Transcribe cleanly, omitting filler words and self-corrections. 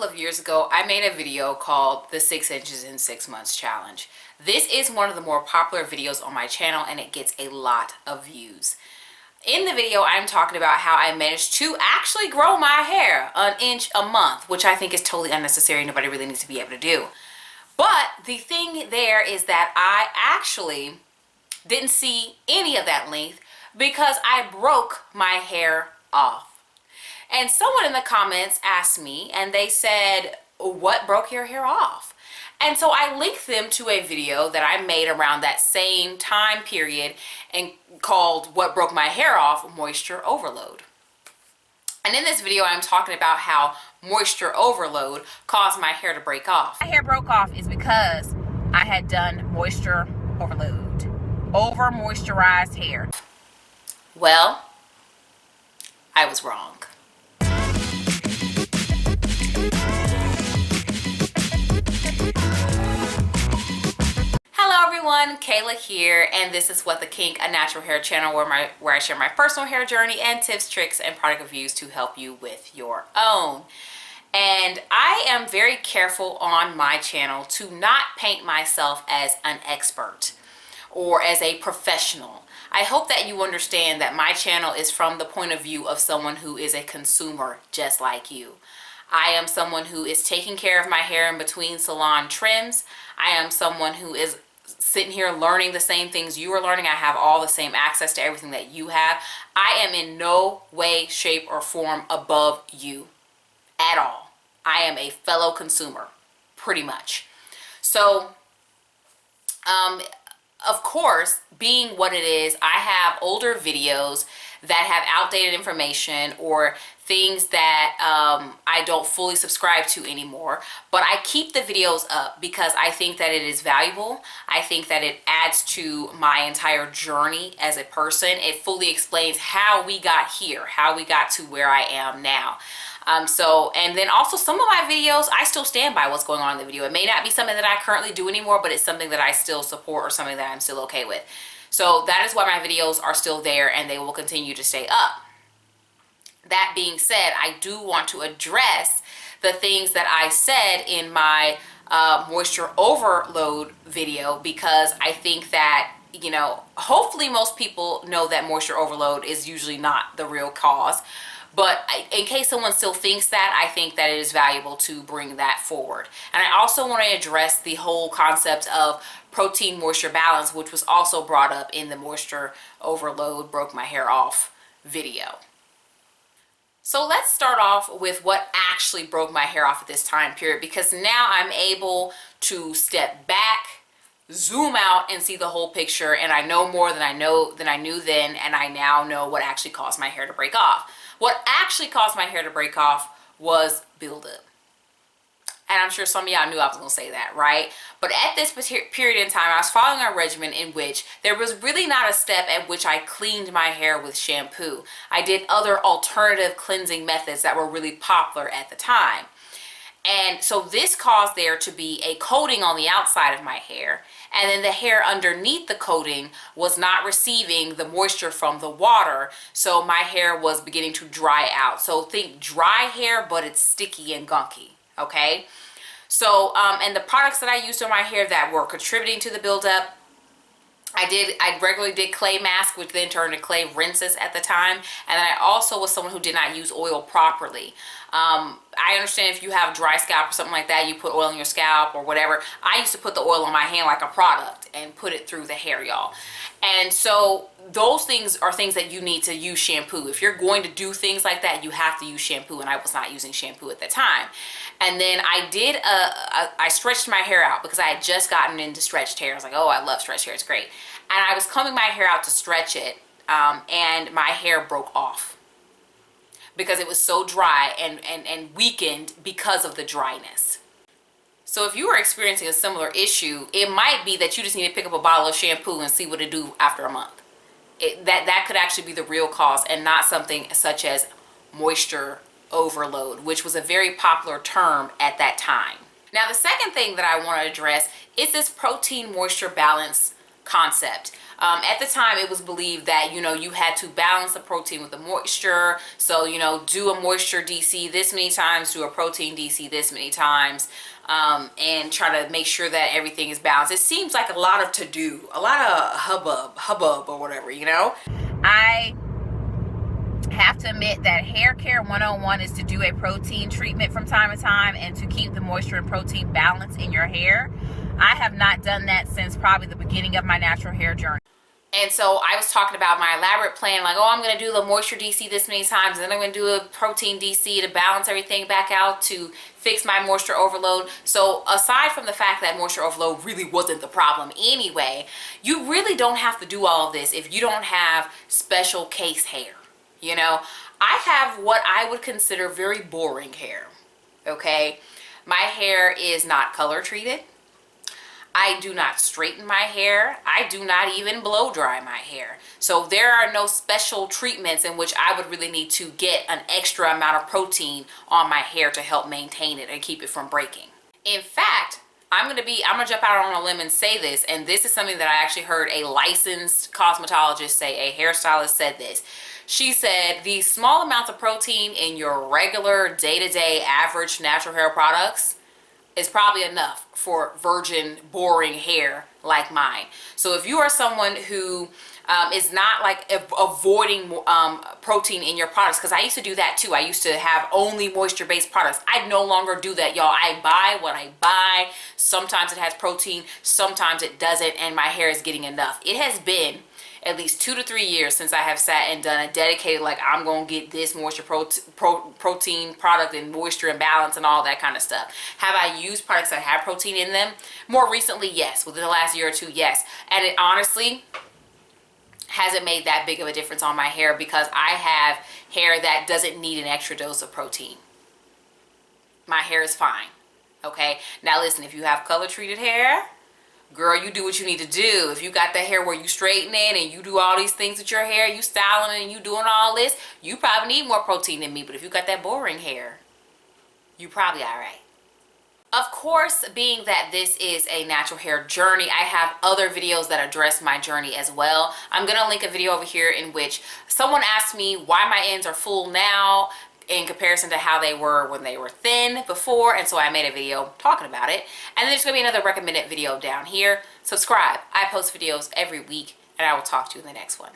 couple of years ago, I made a video called the 6 inches in 6 months challenge. This is one of the more popular videos on my channel and it gets a lot of views. In the video, I'm talking about how I managed to actually grow my hair an inch a month, which I think is totally unnecessary. Nobody really needs to be able to do. But the thing there is that I actually didn't see any of that length because I broke my hair off. And someone in the comments asked me and they said, what broke your hair off? And so I linked them to a video that I made around that same time period and called What Broke My Hair Off, Moisture Overload. And in this video, I'm talking about how moisture overload caused my hair to break off. My hair broke off is because I had done moisture overload, over moisturized hair. Well, I was wrong. Hello everyone, Kayla here, and this is What the Kink, a natural hair channel where I share my personal hair journey and tips, tricks, and product reviews to help you with your own. And I am very careful on my channel to not paint myself as an expert or as a professional. I hope that you understand that my channel is from the point of view of someone who is a consumer just like you. I am someone who is taking care of my hair in between salon trims. I am someone who is sitting here learning the same things you are learning. I have all the same access to everything that you have. I am in no way, shape, or form above you at all. I am a fellow consumer, pretty much. So, of course, being what it is, I have older videos that have outdated information or things that I don't fully subscribe to anymore, but I keep the videos up because I think that it is valuable. I think that it adds to my entire journey as a person. It fully explains how we got here, how we got to where I am now. And then also some of my videos, I still stand by what's going on in the video. It may not be something that I currently do anymore, but it's something that I still support or something that I'm still okay with. So that is why my videos are still there and they will continue to stay up. That being said, I do want to address the things that I said in my moisture overload video because I think that, you know, hopefully most people know that moisture overload is usually not the real cause. But in case someone still thinks that, I think that it is valuable to bring that forward. And I also want to address the whole concept of protein moisture balance, which was also brought up in the moisture overload broke my hair off video. So let's start off with what actually broke my hair off at this time period, because now I'm able to step back, zoom out, and see the whole picture, and I know more than I knew then, and I now know what actually caused my hair to break off. What actually caused my hair to break off was buildup. And I'm sure some of y'all knew I was going to say that, right? But at this period in time, I was following a regimen in which there was really not a step at which I cleaned my hair with shampoo. I did other alternative cleansing methods that were really popular at the time. And so this caused there to be a coating on the outside of my hair. And then the hair underneath the coating was not receiving the moisture from the water. So my hair was beginning to dry out. So think dry hair, but it's sticky and gunky. Okay, so and the products that I used on my hair that were contributing to the buildup, I regularly did clay mask, which then turned to clay rinses at the time, and then I also was someone who did not use oil properly. I understand if you have dry scalp or something like that, you put oil in your scalp or whatever. I used to put the oil on my hand like a product and put it through the hair, y'all. And so those things are things that you need to use shampoo. If you're going to do things like that, you have to use shampoo, and I was not using shampoo at the time. And then I stretched my hair out because I had just gotten into stretched hair. I was like, oh, I love stretched hair, it's great. And I was combing my hair out to stretch it, and my hair broke off because it was so dry and weakened because of the dryness. So if you are experiencing a similar issue, it might be that you just need to pick up a bottle of shampoo and see what it do after a month. That could actually be the real cause and not something such as moisture overload, which was a very popular term at that time. Now, the second thing that I want to address is this protein moisture balance concept. At the time, it was believed that, you know, you had to balance the protein with the moisture. So, you know, do a moisture DC this many times, do a protein DC this many times, and try to make sure that everything is balanced. It seems like a lot of to-do, a lot of hubbub or whatever, you know. I have to admit that hair care 101 is to do a protein treatment from time to time and to keep the moisture and protein balance in your hair. I have not done that since probably the beginning of my natural hair journey. And so I was talking about my elaborate plan, like, oh, I'm going to do the moisture DC this many times, and then I'm going to do a protein DC to balance everything back out to fix my moisture overload. So aside from the fact that moisture overload really wasn't the problem anyway, you really don't have to do all of this if you don't have special case hair. You know, I have what I would consider very boring hair, okay? My hair is not color treated. I do not straighten my hair. I do not even blow dry my hair. So there are no special treatments in which I would really need to get an extra amount of protein on my hair to help maintain it and keep it from breaking. In fact, I'm gonna jump out on a limb and say this, and this is something that I actually heard a licensed cosmetologist say, a hairstylist said this. She said the small amounts of protein in your regular day-to-day average natural hair products is probably enough for virgin, boring hair like mine. So if you are someone who is not like avoiding protein in your products, because I used to do that too. I used to have only moisture-based products. I no longer do that, y'all. I buy what I buy. Sometimes it has protein, sometimes it doesn't, and my hair is getting enough. It has been at least 2 to 3 years since I have sat and done a dedicated, like, I'm gonna get this moisture protein product and moisture and balance and all that kind of stuff. Have I used products that have protein in them? More recently, yes. Within the last year or two, yes. And it honestly hasn't made that big of a difference on my hair because I have hair that doesn't need an extra dose of protein. My hair is fine, okay? Now listen, if you have color treated hair, girl, you do what you need to do. If you got that hair where you straighten it and you do all these things with your hair, you styling it and you doing all this, you probably need more protein than me. But if you got that boring hair, you probably all right. Of course, being that this is a natural hair journey, I have other videos that address my journey as well. I'm gonna link a video over here in which someone asked me why my ends are full now in comparison to how they were when they were thin before, and so I made a video talking about it. And then there's gonna be another recommended video down here. Subscribe. I post videos every week, and I will talk to you in the next one.